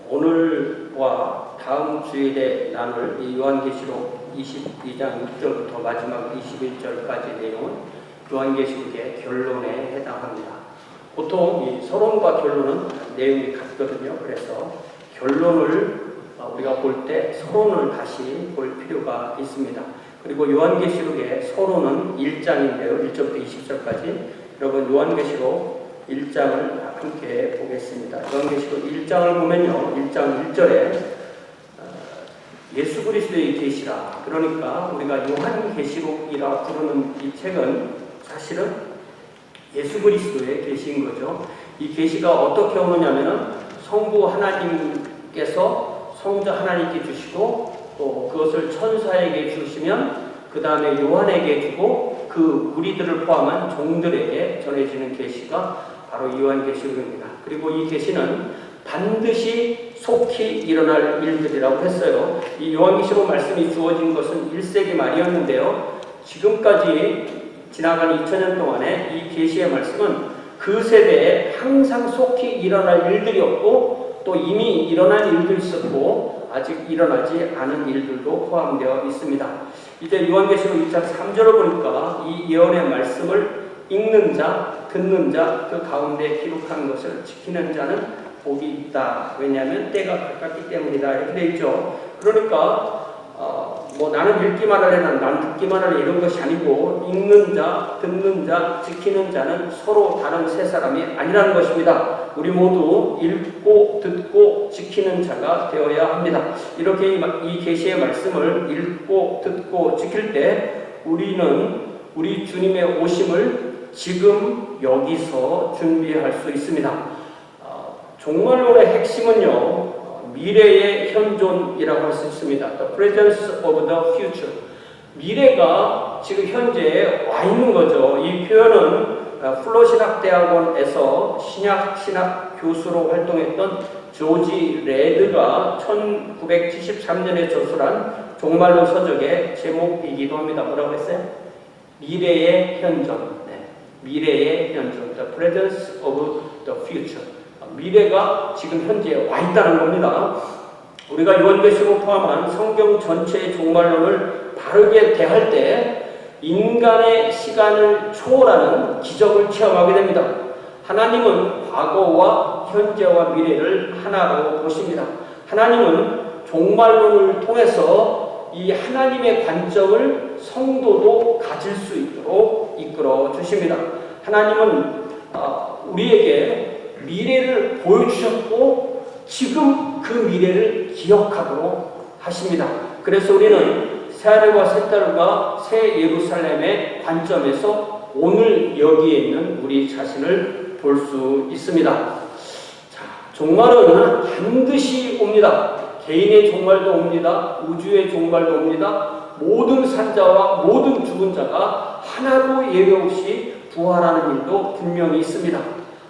오늘과 다음 주일에 나눌 이 요한계시록 22장 6절부터 마지막 21절까지 내용은 요한계시록의 결론에 해당합니다. 보통 이 서론과 결론은 내용이 같거든요. 그래서 결론을 우리가 볼 때 서론을 다시 볼 필요가 있습니다. 그리고 요한계시록의 서론은 1장인데요. 1절부터 20절까지. 여러분 요한계시록 1장을 함께 보겠습니다. 요한계시록 1장을 보면요. 1장 1절에 예수 그리스도의 계시라. 그러니까 우리가 요한계시록이라 부르는 이 책은 사실은 예수 그리스도의 계시인 거죠. 이 계시가 어떻게 오느냐면은 성부 하나님께서 성자 하나님께 주시고 또 그것을 천사에게 주시면 그 다음에 요한에게 주고 그 무리들을 포함한 종들에게 전해지는 계시가 바로 요한계시록입니다. 그리고 이 계시는 반드시 속히 일어날 일들이라고 했어요. 이 요한계시록 말씀이 주어진 것은 1세기 말이었는데요. 지금까지 지나간 2000년 동안에 이 계시의 말씀은 그 세대에 항상 속히 일어날 일들이었고 또 이미 일어난 일도 있었고 아직 일어나지 않은 일들도 포함되어 있습니다. 이제 요한계시록 2장 3절을 보니까 이 예언의 말씀을 읽는 자, 듣는 자, 그 가운데 기록한 것을 지키는 자는 복이 있다. 왜냐하면 때가 가깝기 때문이다. 이렇게 되어 있죠. 그러니까 나는 읽기만 하래, 난 듣기만 하래 이런 것이 아니고 읽는 자, 듣는 자, 지키는 자는 서로 다른 세 사람이 아니라는 것입니다. 우리 모두 읽고 듣고 지키는 자가 되어야 합니다. 이렇게 이 계시의 말씀을 읽고 듣고 지킬 때 우리는 우리 주님의 오심을 지금 여기서 준비할 수 있습니다. 종말론의 핵심은요. 미래의 현존이라고 할 수 있습니다. The presence of the future. 미래가 지금 현재에 와 있는 거죠. 이 표현은 플로신학대학원에서 신학 교수로 활동했던 조지 레드가 1973년에 저술한 종말론 서적의 제목이기도 합니다. 뭐라고 했어요? 미래의 현존. 미래의 현존. The presence of the future. 미래가 지금 현재 와 있다는 겁니다. 우리가 요한계시록 포함한 성경 전체의 종말론을 바르게 대할 때 인간의 시간을 초월하는 기적을 체험하게 됩니다. 하나님은 과거와 현재와 미래를 하나로 보십니다. 하나님은 종말론을 통해서 이 하나님의 관점을 성도도 가질 수 있도록 이끌어 주십니다. 하나님은 우리에게 미래를 보여주셨고 지금 그 미래를 기억하도록 하십니다. 그래서 우리는 새하늘과 새 땅과 새 예루살렘의 관점에서 오늘 여기에 있는 우리 자신을 볼 수 있습니다. 자, 종말은 반드시 옵니다. 개인의 종말도 옵니다. 우주의 종말도 옵니다. 모든 산자와 모든 죽은 자가 하나도 예외 없이 부활하는 일도 분명히 있습니다.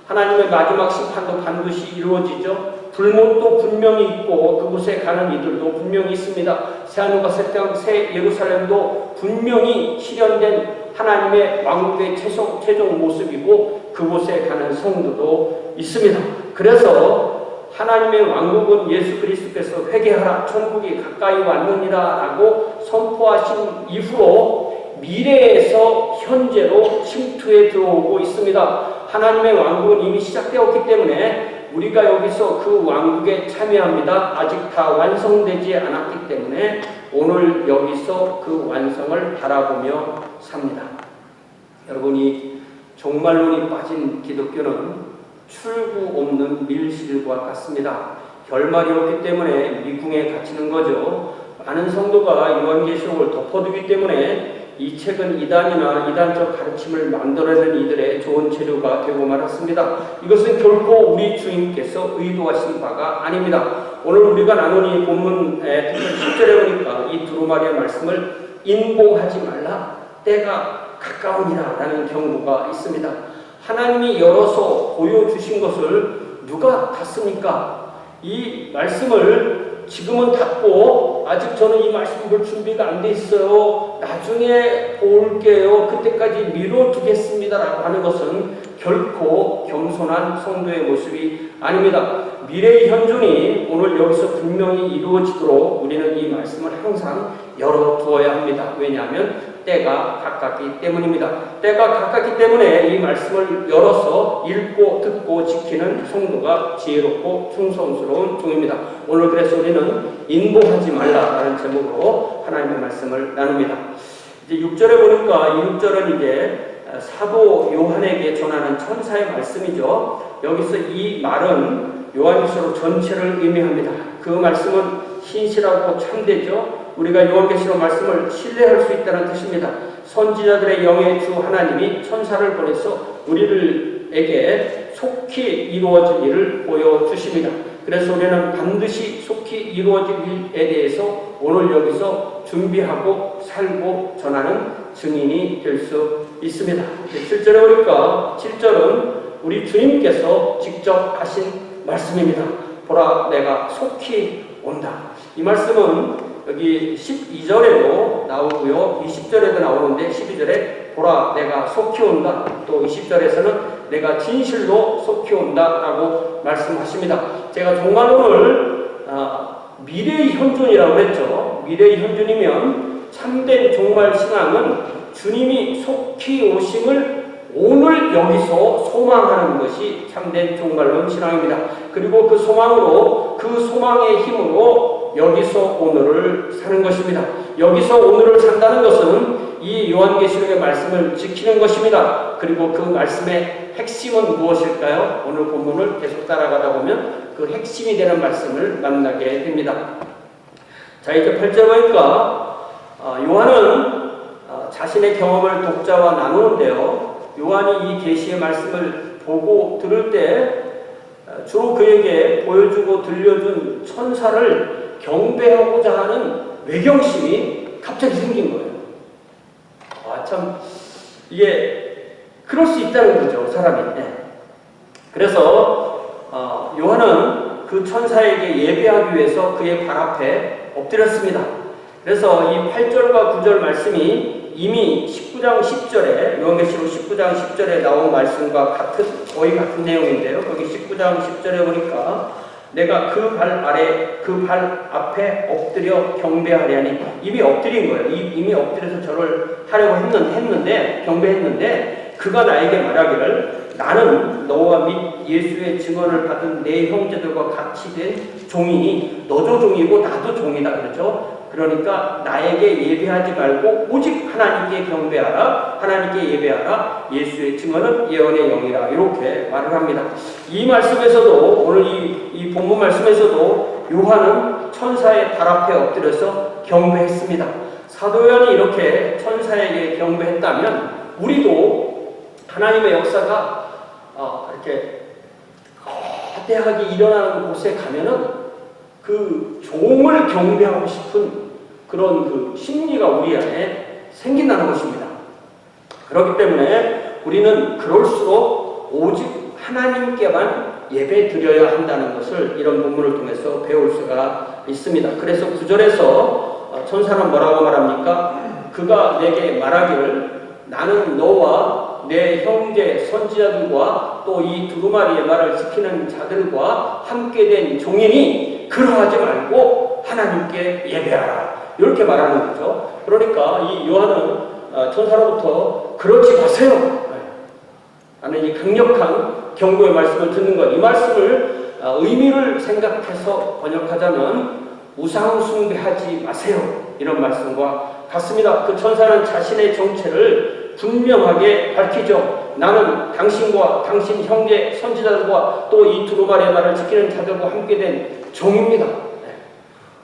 하나님의 마지막 심판도 반드시 이루어지죠. 불못도 분명히 있고 그곳에 가는 이들도 분명히 있습니다. 새하늘과 새 땅, 새 예루살렘도 분명히 실현된 하나님의 왕국의 최종 모습이고 그곳에 가는 성도도 있습니다. 그래서 하나님의 왕국은 예수 그리스도께서 회개하라 천국이 가까이 왔느니라 라고 선포하신 이후로 미래에서 현재로 침투해 들어오고 있습니다. 하나님의 왕국은 이미 시작되었기 때문에 우리가 여기서 그 왕국에 참여합니다. 아직 다 완성되지 않았기 때문에 오늘 여기서 그 완성을 바라보며 삽니다. 여러분이 종말론이 빠진 기독교는 출구 없는 밀실과 같습니다. 결말이 없기 때문에 미궁에 갇히는 거죠. 많은 성도가 요한계시록을 덮어두기 때문에 이 책은 이단이나 이단적 가르침을 만들어내는 이들의 좋은 재료가 되고 말았습니다. 이것은 결코 우리 주님께서 의도하신 바가 아닙니다. 오늘 우리가 나눈 이 본문의 특별 10절에 보니까 이 두루마리의 말씀을 인봉하지 말라 때가 가까우니라 라는 경고가 있습니다. 하나님이 열어서 보여주신 것을 누가 닫습니까? 이 말씀을 지금은 닫고 아직 저는 이 말씀 볼 준비가 안 돼 있어요. 나중에 볼게요. 그때까지 미뤄두겠습니다. 라고 하는 것은 결코 겸손한 성도의 모습이 아닙니다. 미래의 현존이 오늘 여기서 분명히 이루어지도록 우리는 이 말씀을 항상 열어두어야 합니다. 왜냐하면 때가 가깝기 때문입니다. 때가 가깝기 때문에 이 말씀을 열어서 읽고 듣고 지키는 성도가 지혜롭고 충성스러운 종입니다. 오늘 그래서 우리는 인보하지 말라라는 제목으로 하나님의 말씀을 나눕니다. 이제 6절에 보니까 이 6절은 이제 사도 요한에게 전하는 천사의 말씀이죠. 여기서 이 말은 요한계시록 전체를 의미합니다. 그 말씀은 신실하고 참되죠. 우리가 요한계시록 말씀을 신뢰할 수 있다는 뜻입니다. 선지자들의 영의 주 하나님이 천사를 보내서 우리에게 속히 이루어질 일을 보여주십니다. 그래서 우리는 반드시 속히 이루어질 일에 대해서 오늘 여기서 준비하고 살고 전하는 증인이 될 수 있습니다. 7절에 보니까 7절은 우리 주님께서 직접 하신 말씀입니다. 보라 내가 속히 온다. 이 말씀은 여기 12절에도 나오고요. 20절에도 나오는데 12절에 보라 내가 속히 온다. 또 20절에서는 내가 진실로 속히 온다 라고 말씀하십니다. 제가 정말 오늘 미래의 현존이라고 했죠. 미래의 현존이면 참된 종말 신앙은 주님이 속히 오심을 오늘 여기서 소망하는 것이 참된 종말론 신앙입니다. 그리고 그 소망으로 그 소망의 힘으로 여기서 오늘을 사는 것입니다. 여기서 오늘을 산다는 것은 이 요한계시록의 말씀을 지키는 것입니다. 그리고 그 말씀의 핵심은 무엇일까요? 오늘 본문을 계속 따라가다 보면 그 핵심이 되는 말씀을 만나게 됩니다. 자, 이제 8절 보니까 요한은 자신의 경험을 독자와 나누는데요. 요한이 이 계시의 말씀을 보고 들을 때 주로 그에게 보여주고 들려준 천사를 경배하고자 하는 외경심이 갑자기 생긴 거예요. 참 이게 그럴 수 있다는 거죠, 사람이. 그래서 요한은 그 천사에게 예배하기 위해서 그의 발 앞에 엎드렸습니다. 그래서 이 8절과 9절 말씀이 이미 19장 10절에 요한계시록 19장 10절에 나온 말씀과 거의 같은 내용인데요. 거기 19장 10절에 보니까 내가 그 발 앞에 엎드려 경배하려니 이미 엎드린 거예요. 이미 엎드려서 절을 하려고 했는데 경배했는데 그가 나에게 말하기를 나는 너와 및 예수의 증언을 받은 내 형제들과 같이 된 종이니 너도 종이고 나도 종이다 그렇죠. 그러니까 나에게 예배하지 말고 오직 하나님께 경배하라. 하나님께 예배하라. 예수의 증언은 예언의 영이라. 이렇게 말을 합니다. 이 말씀에서도 오늘 이 본문 말씀에서도 요한은 천사의 발 앞에 엎드려서 경배했습니다. 사도 요한이 이렇게 천사에게 경배했다면 우리도 하나님의 역사가 이렇게 거대하게 일어나는 곳에 가면은 그 종을 경배하고 싶은 그런 그 심리가 우리 안에 생긴다는 것입니다. 그렇기 때문에 우리는 그럴수록 오직 하나님께만 예배 드려야 한다는 것을 이런 본문을 통해서 배울 수가 있습니다. 그래서 9절에서 천사는 뭐라고 말합니까? 그가 내게 말하기를 나는 너와 내 형제 선지자들과 또 이 두루마리의 말을 지키는 자들과 함께 된 종이니 그러하지 말고 하나님께 예배하라. 이렇게 말하는 거죠. 그러니까 이 요한은 천사로부터 그러지 마세요 라는 이 강력한 경고의 말씀을 듣는 것. 이 말씀을 의미를 생각해서 번역하자면 우상 숭배하지 마세요 이런 말씀과 같습니다. 그 천사는 자신의 정체를 분명하게 밝히죠. 나는 당신과 당신 형제 선지자들과 또 이 두루마리의 말을 지키는 자들과 함께 된 종입니다.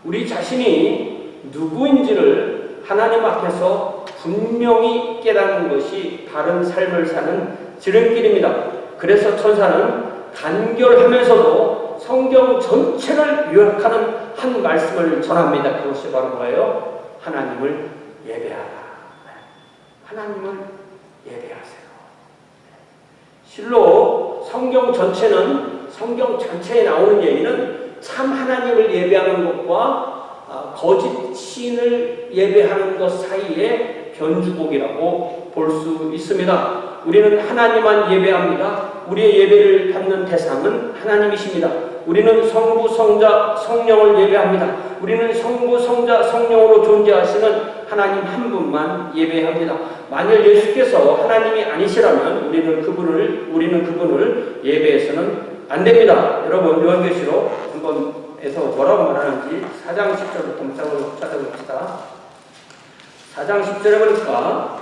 우리 자신이 누구인지를 하나님 앞에서 분명히 깨닫는 것이 바른 삶을 사는 지름길입니다. 그래서 천사는 간결하면서도 성경 전체를 요약하는 한 말씀을 전합니다. 그것이 바로 뭐예요? 하나님을 예배하라. 하나님을 예배하세요. 실로 성경 전체에 나오는 얘기는 참 하나님을 예배하는 것과 거짓 신을 예배하는 것 사이의 변주곡이라고 볼 수 있습니다. 우리는 하나님만 예배합니다. 우리의 예배를 받는 대상은 하나님이십니다. 우리는 성부, 성자, 성령을 예배합니다. 우리는 성부, 성자, 성령으로 존재하시는 하나님 한 분만 예배합니다. 만일 예수께서 하나님이 아니시라면 우리는 그분을 예배해서는 안 됩니다. 여러분, 요한계시록 한번 에서 뭐라고 말하는지 4장 10절부터 문장으로 찾아봅시다. 4장 10절에 보니까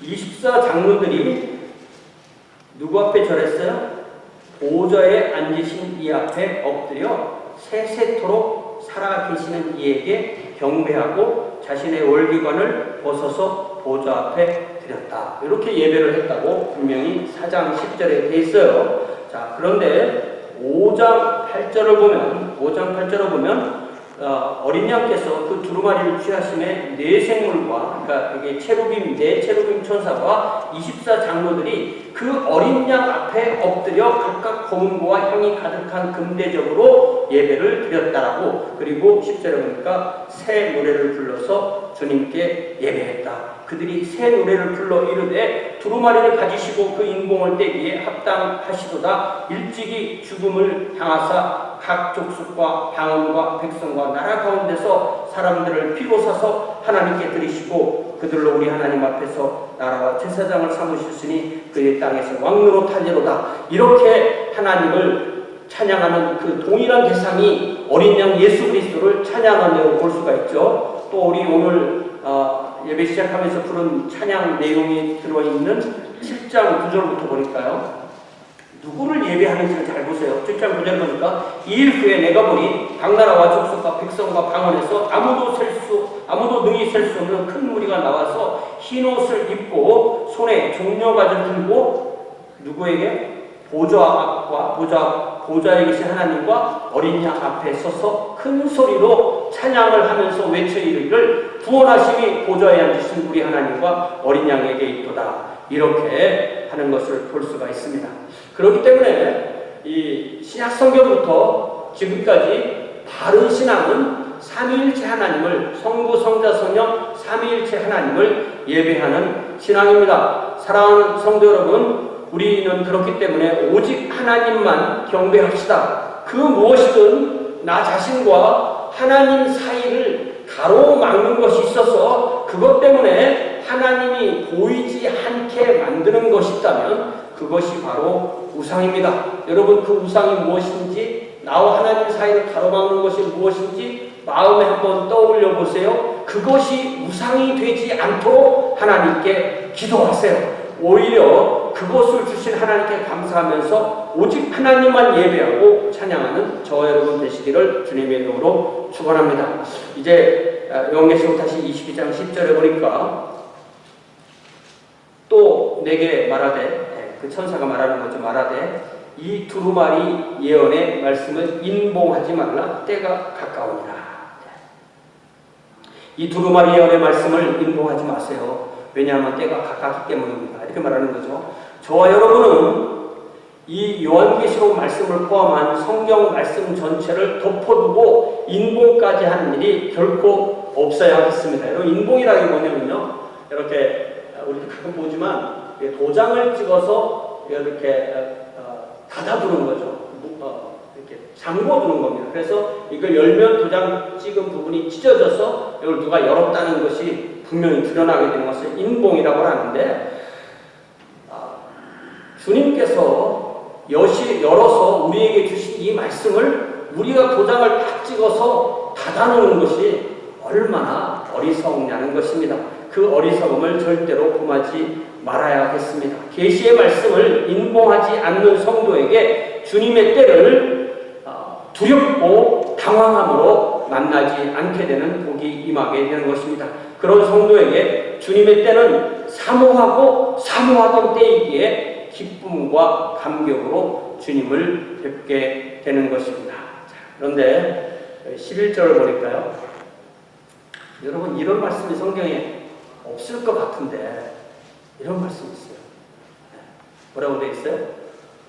24장로들이 누구 앞에 절했어요? 보좌에 앉으신 이 앞에 엎드려 세세토록 살아계시는 이에게 경배하고 자신의 월기관을 벗어서 보좌 앞에 드렸다. 이렇게 예배를 했다고 분명히 4장 10절에 돼 있어요. 자, 그런데 5장 8절을 보면 어린 양께서 그 두루마리를 취하심에 네 생물과, 그러니까 이게 네 체루빔 천사와 24장로들이 그 어린 양 앞에 엎드려 각각 검은고와 향이 가득한 금대접으로 예배를 드렸다라고. 그리고 10절에 보니까 새 노래를 불러서 주님께 예배했다. 그들이 새 노래를 불러 이르되 두루마리를 가지시고 그 인봉을 떼기에 합당하시도다. 일찍이 죽음을 향하사 각 족속과 방언과 백성과 나라 가운데서 사람들을 피로 사서 하나님께 드리시고 그들로 우리 하나님 앞에서 나라와 제사장을 삼으셨으니 그의 땅에서 왕노로 타리로다. 이렇게 하나님을 찬양하는 그 동일한 대상이 어린 양 예수 그리스도를 찬양하는 볼 수가 있죠. 또 우리 오늘 예배 시작하면서 부른 찬양 내용이 들어있는 7장 9절부터 보니까요. 누구를 예배하는지를 잘 보세요. 7장 9절 보니까 2일 후에 내가 보니 각 나라와 족속과 백성과 방언에서 아무도 능히 셀 수 없는 큰 무리가 나와서 흰 옷을 입고 손에 종려가지를 들고 누구에게? 보좌에 계신 하나님과 어린 양 앞에 서서 큰 소리로 찬양을 하면서 외쳐 이르기를 구원하심이 보좌에 앉으신 우리 하나님과 어린 양에게 있도다. 이렇게 하는 것을 볼 수가 있습니다. 그렇기 때문에 이 신약 성경부터 지금까지 바른 신앙은 삼위일체 하나님을, 성부, 성자, 성령 삼위일체 하나님을 예배하는 신앙입니다. 사랑하는 성도 여러분, 우리는 그렇기 때문에 오직 하나님만 경배합시다. 그 무엇이든 나 자신과 하나님 사이를 가로막는 것이 있어서 그것 때문에 하나님이 보이지 않게 만드는 것이 있다면 그것이 바로 우상입니다. 여러분, 그 우상이 무엇인지, 나와 하나님 사이를 가로막는 것이 무엇인지 마음에 한번 떠올려 보세요. 그것이 우상이 되지 않도록 하나님께 기도하세요. 오히려 그것을 주신 하나님께 감사하면서 오직 하나님만 예배하고 찬양하는 저와 여러분 되시기를 주님의 이름으로 축원합니다. 이제 요한계시록 다시 22장 10절에 보니까 또 내게 말하되, 그 천사가 말하는 거죠. 말하되 이 두루마리 예언의 말씀을 인봉하지 말라. 때가 가까우니라. 이 두루마리 예언의 말씀을 인봉하지 마세요. 왜냐하면 때가 가깝기 때문입니다. 이렇게 말하는 거죠. 저와 여러분은 이 요한계시록 말씀을 포함한 성경 말씀 전체를 덮어두고 인봉까지 하는 일이 결코 없어야 하겠습니다. 여러분, 인봉이라는 게 뭐냐면요, 이렇게 우리도 가끔 보지만 도장을 찍어서 이렇게 닫아두는 거죠. 이렇게 잠궈두는 겁니다. 그래서 이걸 열면 도장 찍은 부분이 찢어져서 이걸 누가 열었다는 것이 분명히 드러나게 되는 것을 인봉이라고 하는데, 주님께서 열어서 우리에게 주신 이 말씀을 우리가 도장을 딱 찍어서 닫아놓는 것이 얼마나 어리석냐는 것입니다. 그 어리석음을 절대로 범하지 말아야겠습니다. 계시의 말씀을 인봉하지 않는 성도에게 주님의 때를 두렵고 당황함으로 만나지 않게 되는 복이 임하게 되는 것입니다. 그런 성도에게 주님의 때는 사모하던 때이기에 기쁨과 감격으로 주님을 뵙게 되는 것입니다. 그런데 11절을 보니까요, 여러분, 이런 말씀이 성경에 없을 것 같은데 이런 말씀이 있어요. 뭐라고 되어 있어요?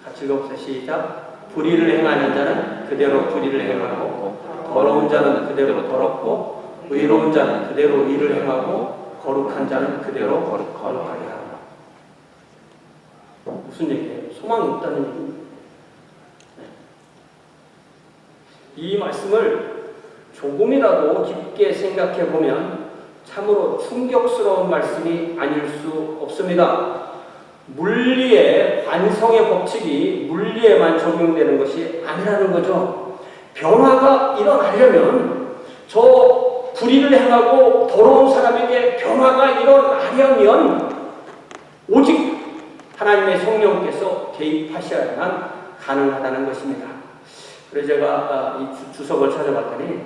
같이 읽어보세요. 시작. 불의를 행하는 자는 그대로 불의를 행하고, 더러운 자는 그대로 더럽고, 의로운 자는 그대로 의를 행하고, 거룩한 자는 그대로 거룩하게 하라. 무슨 얘기예요? 소망이 없다는 얘기입니다. 이 말씀을 조금이라도 깊게 생각해 보면 참으로 충격스러운 말씀이 아닐 수 없습니다. 물리의 관성의 법칙이 물리에만 적용되는 것이 아니라는 거죠. 변화가 일어나려면 저 불의를 행하고 더러운 사람에게 변화가 일어나려면 오직 하나님의 성령께서 개입하셔야만 가능하다는 것입니다. 그래서 제가 이 주석을 찾아봤더니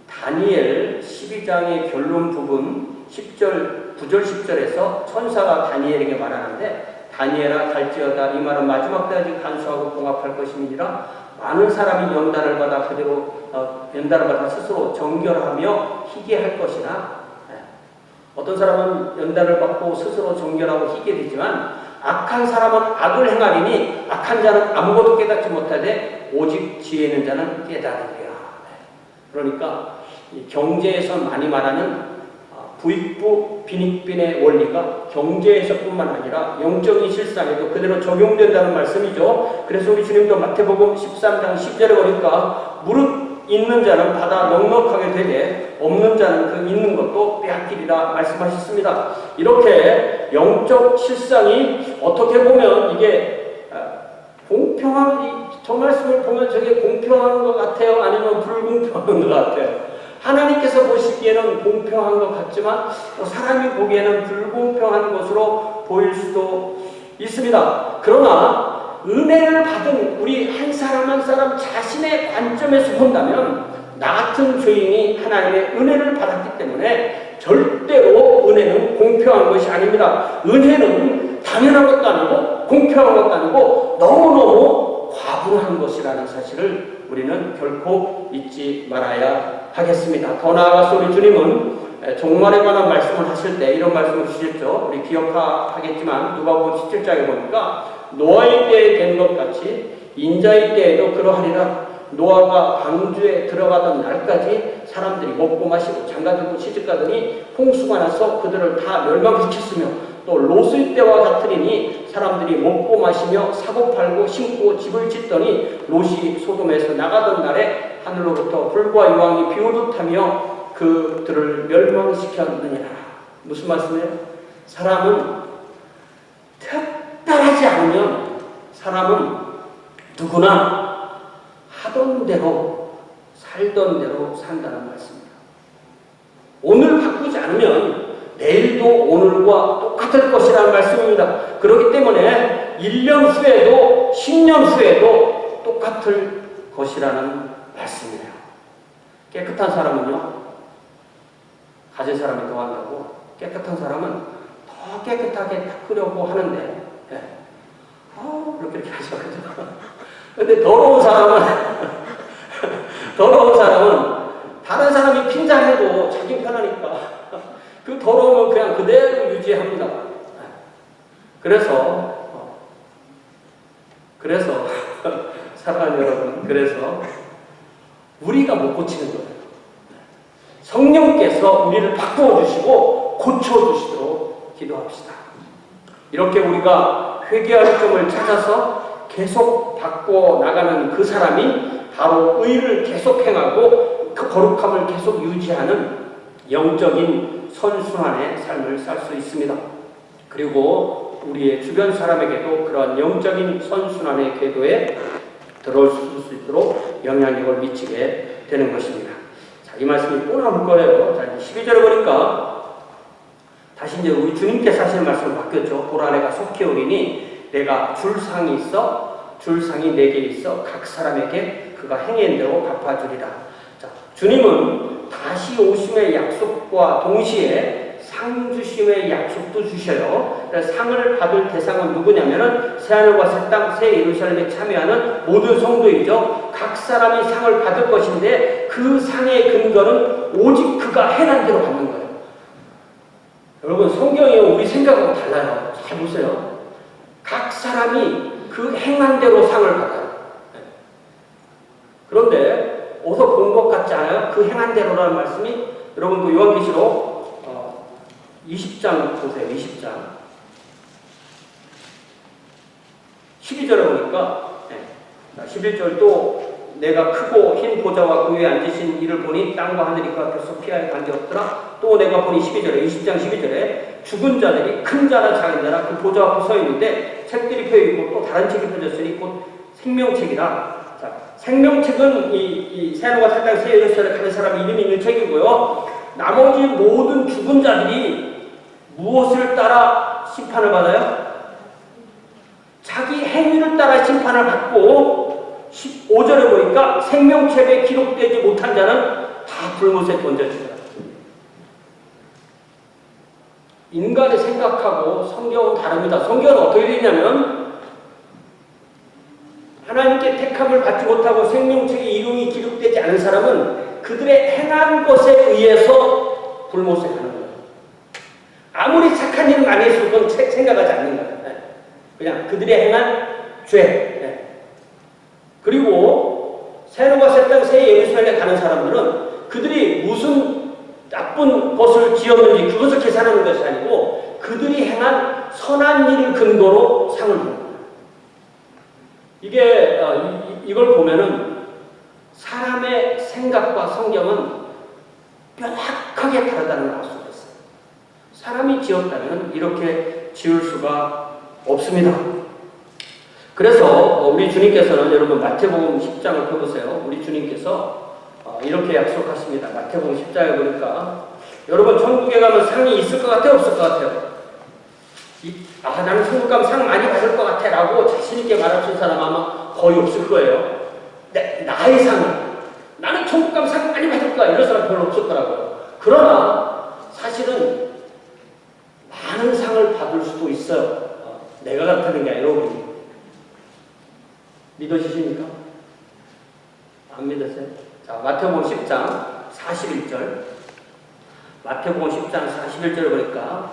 다니엘 12장의 결론 부분 10절, 9절 10절에서 천사가 다니엘에게 말하는데 다니엘아 갈지어다 이 말은 마지막 때까지 간수하고 봉합할 것임이니라 많은 사람이 연단을 받아 그대로 연단을 받아 스스로 정결하며 희게할 것이나 어떤 사람은 연단을 받고 스스로 정결하고 희게 되지만 악한 사람은 악을 행하리니 악한 자는 아무것도 깨닫지 못하되 오직 지혜 있는 자는 깨달으리라. 그러니까 이 경제에서 많이 말하는 부익부 빈익빈의 원리가 경제에서뿐만 아니라 영적인 실상에도 그대로 적용된다는 말씀이죠. 그래서 우리 주님도 마태복음 13장 10절에 보니까 무릇 있는 자는 받아 넉넉하게 되되 없는 자는 그 있는 것도 빼앗기리라 말씀하셨습니다. 이렇게 영적 실상이 어떻게 보면 이게 공평한 저 말씀을 보면 저게 공평한 것 같아요? 아니면 불공평한 것 같아요? 하나님께서 보시기에는 공평한 것 같지만 사람이 보기에는 불공평한 것으로 보일 수도 있습니다. 그러나 은혜를 받은 우리 한 사람 한 사람 자신의 관점에서 본다면 나 같은 죄인이 하나님의 은혜를 받았기 때문에 절대로 은혜는 공평한 것이 아닙니다. 은혜는 당연한 것도 아니고 공평한 것도 아니고 너무너무 과분한 것이라는 사실을 우리는 결코 잊지 말아야 하겠습니다. 더 나아가서 우리 주님은 종말에 관한 말씀을 하실 때 이런 말씀을 주셨죠. 우리 기억하겠지만 누가복음 17장에 보니까 노아의 때에 된 것 같이 인자의 때에도 그러하리라. 노아가 방주에 들어가던 날까지 사람들이 먹고 마시고 장가들고 시집가더니 홍수가 나서 그들을 다 멸망시켰으며 또 롯의 때와 같으리니 사람들이 먹고 마시며 사고 팔고 심고 집을 짓더니 롯이 소돔에서 나가던 날에 하늘로부터 불과 유황이 비오듯 하며 그들을 멸망시켰느니라. 무슨 말씀이에요? 사람은 특별하지 않으면 사람은 누구나 하던 대로 살던 대로 산다는 말씀입니다. 오늘 바꾸지 않으면 내일도 오늘과 똑같을 것이라는 말씀입니다. 그렇기 때문에 1년 후에도 10년 후에도 똑같을 것이라는 말씀이에요. 깨끗한 사람은요, 가진 사람이 더 한다고 깨끗한 사람은 더 깨끗하게 닦으려고 하는데 이렇게 하죠. 근데 더러운 사람은 다른 사람이 핀잔해도 자기 편하니까 그 더러움은 그냥 그대로 유지합니다. 그래서 사랑하는 여러분, 그래서 우리가 못 고치는 거예요. 성령께서 우리를 바꾸어 주시고 고쳐 주시도록 기도합시다. 이렇게 우리가 회개할 점을 찾아서 계속 바꾸어 나가는 그 사람이 바로 의를 계속 행하고 그 거룩함을 계속 유지하는 영적인 선순환의 삶을 살 수 있습니다. 그리고 우리의 주변 사람에게도 그러한 영적인 선순환의 궤도에 들어올 수 있도록 영향력을 미치게 되는 것입니다. 자, 이 말씀이 또 나올 거예요. 자, 12절에 보니까 다시 이제 우리 주님께서 하시는 말씀을 바뀌었죠. 보라 내가 속히 오리니 내가 줄 상이 있어 줄 상이 내게 있어 각 사람에게 그가 행한 대로 갚아주리라. 자, 주님은 다시 오심의 약속과 동시에 상 주심의 약속도 주셔요. 상을 받을 대상은 누구냐면은 새하늘과 새 땅, 새 예루살렘에 참여하는 모든 성도이죠. 각 사람이 상을 받을 것인데 그 상의 근거는 오직 그가 행한 대로 받는 거예요. 여러분, 성경이 우리 생각하고 달라요. 잘 보세요. 각 사람이 그 행한 대로 상을 받아요. 그런데 어디서 본 것 같지 않아요? 그 행한 대로라는 말씀이 여러분 그 요한계시록 20장 보세요. 20장 12절에 보니까 11절 또 내가 크고 흰 보좌와 그 위에 앉으신 이를 보니 땅과 하늘이 그 앞에서 피하여 관계없더라. 또 내가 보니 12절에 20장 12절에 죽은 자들이 큰 자나 작은 자나 그 보좌 앞에 서 있는데 책들이 펴있고 또 다른 책이 펴졌으니 곧 생명책이라. 자, 생명책은 이 새하늘과 새 땅 새 예루살렘에 가는 사람 이름이 있는 책이고요. 나머지 모든 죽은 자들이 무엇을 따라 심판을 받아요? 자기 행위를 따라 심판을 받고 15절에 보니까 생명책에 기록되지 못한 자는 다 불못에 던져진다. 인간의 생각하고 성경은 다릅니다. 성경은 어떻게 되냐면 하나님께 택함을 받지 못하고 생명책에 이름이 기록되지 않은 사람은 그들의 행한 것에 의해서 불못에 가는 거예요. 아무리 착한 일을 많이 했어도 그건 생각하지 않는 거예요. 그냥 그들의 행한 죄. 그리고 새로가 새 땅 새 예루살렘에 가는 사람들은 그들이 무슨 나쁜 것을 지었는지 그것을 계산하는 것이 아니고 그들이 행한 선한 일을 근거로 상을 주는 거예요. 이걸 보면은 사람의 생각과 성경은 명확하게 다르다는 걸 알 수가 있어요. 사람이 지었다면 이렇게 지을 수가 없습니다. 그래서 우리 주님께서는 여러분 마태복음 10장을 펴보세요. 우리 주님께서 이렇게 약속하십니다. 마태복음 10장에 보니까 여러분 천국에 가면 상이 있을 것 같아요? 없을 것 같아요? 나는 천국 가면 상 많이 받을 것 같아 라고 자신있게 말할 수 있는 사람 아마 거의 없을 거예요. 나의 상을 나는 천국 가면 상 많이 받을 거야 이런 사람 별로 없을 거라고요. 그러나 사실은 많은 상을 받을 수도 있어요. 내가 같다는 게 아니라 우리 믿어지십니까? 안 믿으세요? 자, 마태복음 10장 41절 마태복음 10장 41절을 보니까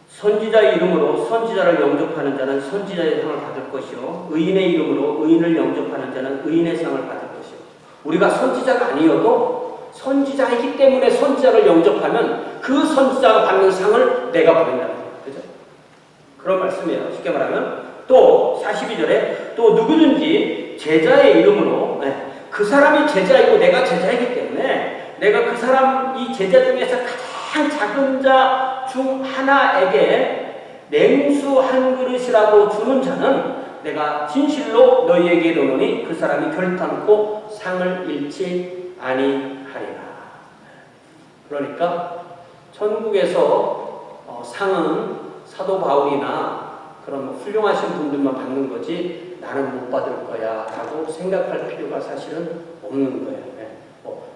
선지자의 이름으로 선지자를 영접하는 자는 선지자의 상을 받을 것이요 의인의 이름으로 의인을 영접하는 자는 의인의 상을 받을 것이요. 우리가 선지자가 아니어도 선지자이기 때문에 선지자를 영접하면 그 선지자가 받는 상을 내가 받는다는 거예요. 그죠? 그런 말씀이에요. 쉽게 말하면 또 42절에 또 누구든지 제자의 이름으로 그 사람이 제자이고 내가 제자이기 때문에 내가 그 사람 이 제자 중에서 가장 작은 자 중 하나에게 냉수 한 그릇이라도 주는 자는 내가 진실로 너희에게 이르노니 그 사람이 결단코 상을 잃지 아니하리라. 그러니까 천국에서 상은 사도 바울이나 그런 훌륭하신 분들만 받는 거지 나는 못 받을 거야 라고 생각할 필요가 사실은 없는 거예요.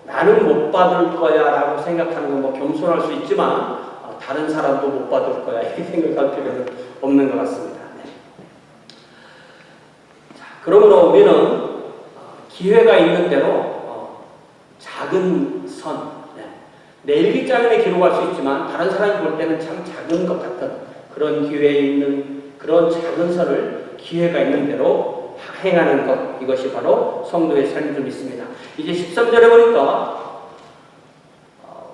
나는 못 받을 거야 라고 생각하는 건 겸손할 수 있지만 다른 사람도 못 받을 거야 이렇게 생각할 필요는 없는 것 같습니다. 자, 그러므로 우리는 기회가 있는 대로 작은 선 내 일기장에 기록할 수 있지만 다른 사람이 볼 때는 참 작은 것 같은 그런 기회에 있는 그런 작은 선을 기회가 있는 대로 행하는 것, 이것이 바로 성도의 삶인 줄 믿습니다. 이제 13절에 보니까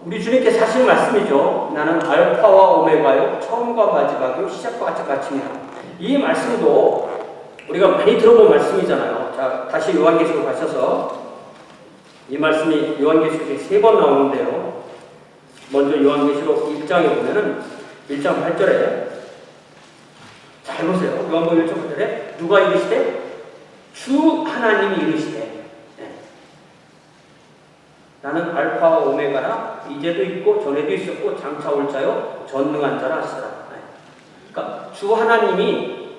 우리 주님께서 하시는 말씀이죠. 나는 알파와 오메가요 처음과 마지막이요 시작과 마침이라. 이 말씀도 우리가 많이 들어본 말씀이잖아요. 자, 다시 요한계시록 가셔서 이 말씀이 요한계시록에 3번 나오는데요. 먼저 요한계시록 1장에 보면은 1장 8절에 잘 보세요. 요한복음 1장 8절에 누가 이르시되? 주 하나님이 이르시되 나는 알파와 오메가라 이제도 있고 전에도 있었고 장차 올 자요 전능한 자라 하시라. 그러니까 주 하나님이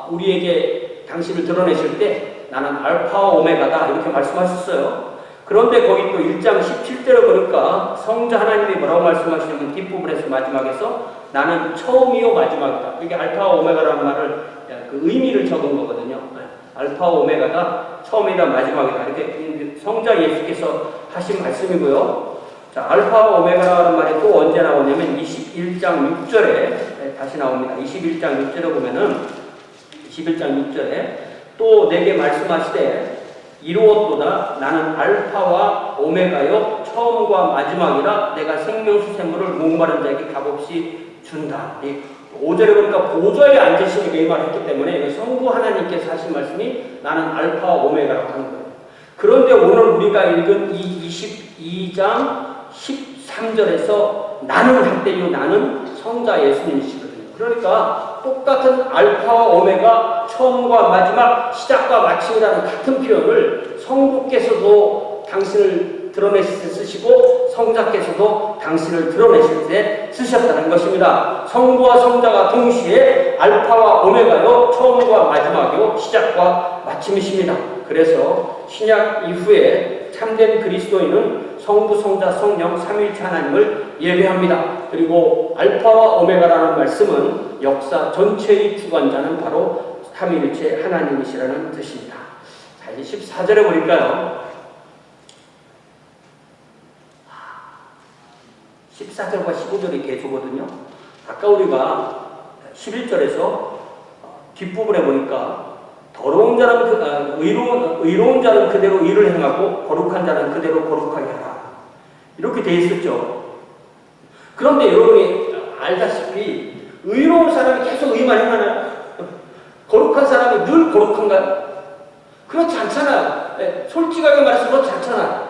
우리에게 당신을 드러내실 때 나는 알파와 오메가다 이렇게 말씀하셨어요. 그런데 거기 또 1장 17절에 보니까 성자 하나님이 뭐라고 말씀하시냐면 뒷부분에서 마지막에서 나는 처음이요 마지막이다. 이게 알파와 오메가라는 말을 그 의미를 적은 거거든요. 알파와 오메가가 처음이다 마지막이다. 이렇게 성자 예수께서 하신 말씀이고요. 자, 알파와 오메가라는 말이 또 언제 나오냐면 21장 6절에 다시 나옵니다. 21장 6절에 보면은 21장 6절에 또 내게 말씀하시되 이루었도다 나는 알파와 오메가요 처음과 마지막이라 내가 생명수샘물을 목마른 자에게 값없이 준다. 5절에 보니까 보좌에 앉으시니까 이 말을 했기 때문에 성부 하나님께서 하신 말씀이 나는 알파와 오메가라고 하는 거예요. 그런데 오늘 우리가 읽은 이 22장 13절에서 나는 할 때요, 나는 성자 예수님이시거든요. 그러니까 똑같은 알파와 오메가, 처음과 마지막, 시작과 마침이라는 같은 표현을 성부께서도 당신을 드러내실 때 쓰시고 성자께서도 당신을 드러내실 때 쓰셨다는 것입니다. 성부와 성자가 동시에 알파와 오메가요, 처음과 마지막이요, 시작과 마침이십니다. 그래서 신약 이후에 참된 그리스도인은 성부, 성자, 성령, 삼위일체 하나님을 예배합니다. 그리고 알파와 오메가라는 말씀은 역사 전체의 주관자는 바로 삼위일체 하나님이시라는 뜻입니다. 자, 이제 14절에 보니까요, 14절과 15절이 개조거든요. 아까 우리가 11절에서 뒷부분에 보니까 더러운 자는 의로운 자는 그대로 의를 행하고 거룩한 자는 그대로 거룩하게 하라. 이렇게 돼 있었죠. 그런데 여러분이 알다시피 의로운 사람이 계속 의만 행하나요? 거룩한 사람이 늘 거룩한가요? 그렇지 않잖아요. 솔직하게 말해서 그렇지 않잖아요.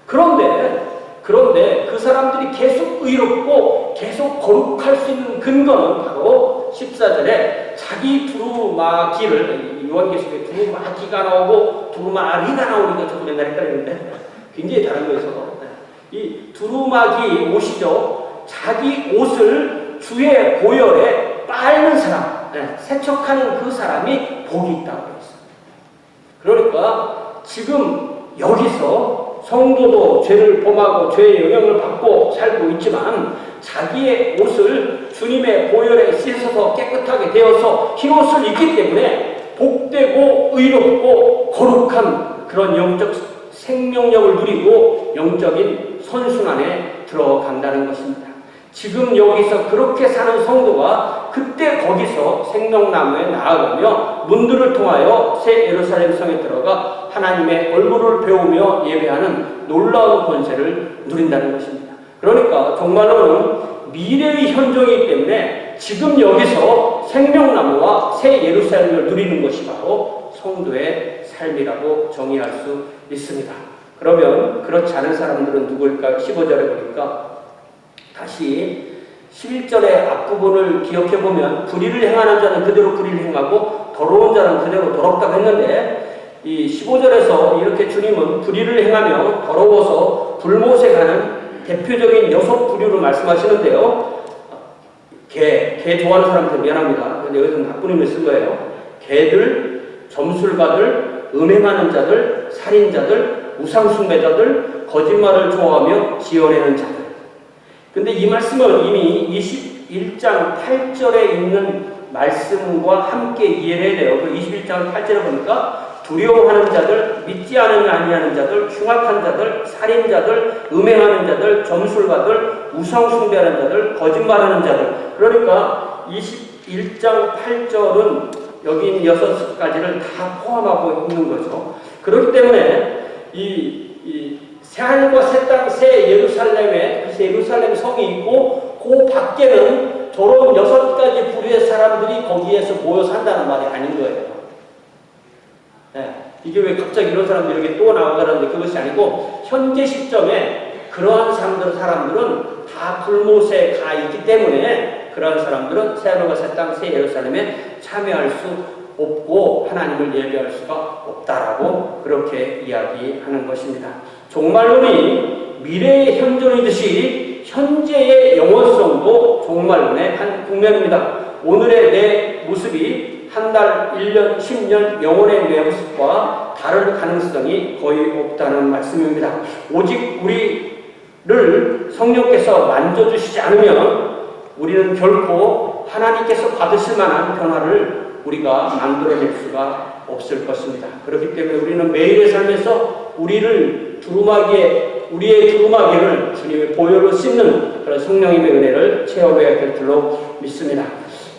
그런데 그 사람들이 계속 의롭고 계속 거룩할 수 있는 근거는 바로 14절에 자기 두루마기를, 요한계시록에 두루마기가 나오고 두루마리가 나오니까 저도 맨날 헷갈리는데 굉장히 다른 거에서 이 두루마기 옷이죠. 자기 옷을 주의 보혈에 빨는 사람, 세척하는 그 사람이 복이 있다고 했어요. 그러니까 지금 여기서 성도도 죄를 범하고 죄의 영향을 받고 살고 있지만 자기의 옷을 주님의 보혈에 씻어서 깨끗하게 되어서 흰 옷을 입기 때문에 복되고 의롭고 거룩한 그런 영적 생명력을 누리고 영적인 선순환에 들어간다는 것입니다. 지금 여기서 그렇게 사는 성도가 그때 거기서 생명나무에 나아가며 문들을 통하여 새 예루살렘 성에 들어가 하나님의 얼굴을 배우며 예배하는 놀라운 권세를 누린다는 것입니다. 그러니까 정말로는 미래의 현종이기 때문에 지금 여기서 생명나무와 새 예루살렘을 누리는 것이 바로 성도의 삶이라고 정의할 수 있습니다. 그러면 그렇지 않은 사람들은 누구일까요? 15절에 보니까 다시 11절의 앞부분을 기억해보면 불의를 행하는 자는 그대로 불의를 행하고 더러운 자는 그대로 더럽다고 했는데 이 15절에서 이렇게 주님은 불의를 행하며 더러워서 불못에 가는 대표적인 6부류를 말씀하시는데요. 개 좋아하는 사람한테 미안합니다. 근데 여기서 나쁜 의미를 쓴 거예요. 개들, 점술가들, 음행하는 자들, 살인자들, 우상숭배자들, 거짓말을 좋아하며 지어내는 자들. 근데 이 말씀은 이미 21장 8절에 있는 말씀과 함께 이해를 해야 돼요. 그 21장 8절에 보니까 두려워하는 자들, 믿지 아니하는 자들, 흉악한 자들, 살인자들, 음행하는 자들, 점술가들, 우상숭배하는 자들, 거짓말하는 자들. 그러니까 21장 8절은 여기 있는 6가지를 다 포함하고 있는 거죠. 그렇기 때문에 이 새하늘과 새 땅, 새 예루살렘 성이 있고 그 밖에는 저런 6가지 부류의 사람들이 거기에서 모여 산다는 말이 아닌 거예요. 이게 왜 갑자기 이런 사람들이 이렇게 또 나오가는데 그것이 아니고 현재 시점에 그러한 사람들은 다 불못에 가 있기 때문에 그러한 사람들은 새하늘과 새 땅, 새 예루살렘에 참여할 수 없고 하나님을 예배할 수가 없다라고 그렇게 이야기하는 것입니다. 종말론이 미래의 현존이듯이 현재의 영원성도 종말론의 한 국면입니다. 오늘의 내 모습이 한 달, 1년, 10년 영혼의 내 모습과 다를 가능성이 거의 없다는 말씀입니다. 오직 우리를 성령께서 만져주시지 않으면 우리는 결코 하나님께서 받으실 만한 변화를 우리가 만들어낼 수가 없을 것입니다. 그렇기 때문에 우리는 매일의 삶에서 우리의 두루마기를 주님의 보혈로 씻는 그런 성령님의 은혜를 체험해야 될 줄로 믿습니다.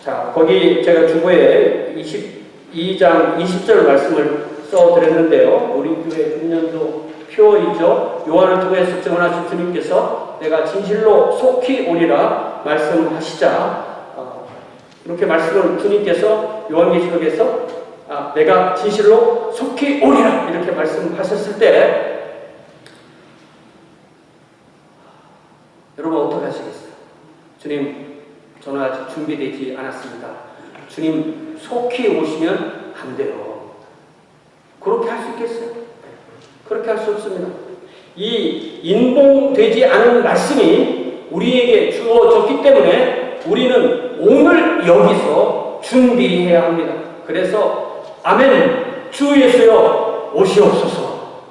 자, 거기 제가 주보에 22장 20절 말씀을 써드렸는데요. 우리 교회 금년도 표어이죠. 요한을 통해서 증언하신 주님께서 내가 진실로 속히 오리라 말씀하시자 이렇게 말씀을 주님께서 요한계시록에서 내가 진실로 속히 오리라 이렇게 말씀하셨을 때 여러분 어떻게 하시겠어요? 주님, 저는 아직 준비되지 않았습니다. 주님 속히 오시면 안 돼요. 그렇게 할 수 있겠어요? 그렇게 할 수 없습니다. 이 인봉되지 않은 말씀이 우리에게 주어졌기 때문에 우리는 오늘 여기서 준비해야 합니다. 그래서 아멘, 주 예수여 오시옵소서.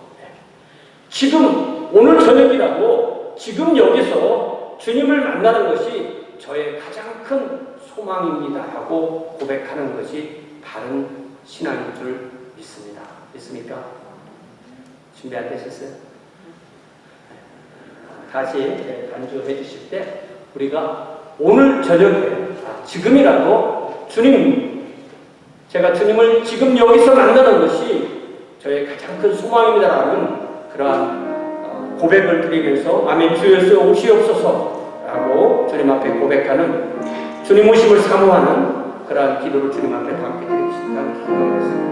지금 오늘 저녁이라도 지금 여기서 주님을 만나는 것이 저의 가장 큰 소망입니다 하고 고백하는 것이 바른 신앙인 줄 믿습니다. 믿습니까? 준비 안 되셨어요? 다시 간주해 주실 때 우리가 오늘 저녁에 지금이라도 주님, 제가 주님을 지금 여기서 만나는 것이 저의 가장 큰 소망입니다라는 그러한 고백을 드리면서 아멘 주 예수 오시옵소서 라고 주님 앞에 고백하는 주님 오심을 사모하는 그러한 기도를 주님 앞에 함께 드리겠습니다. 기도하겠습니다.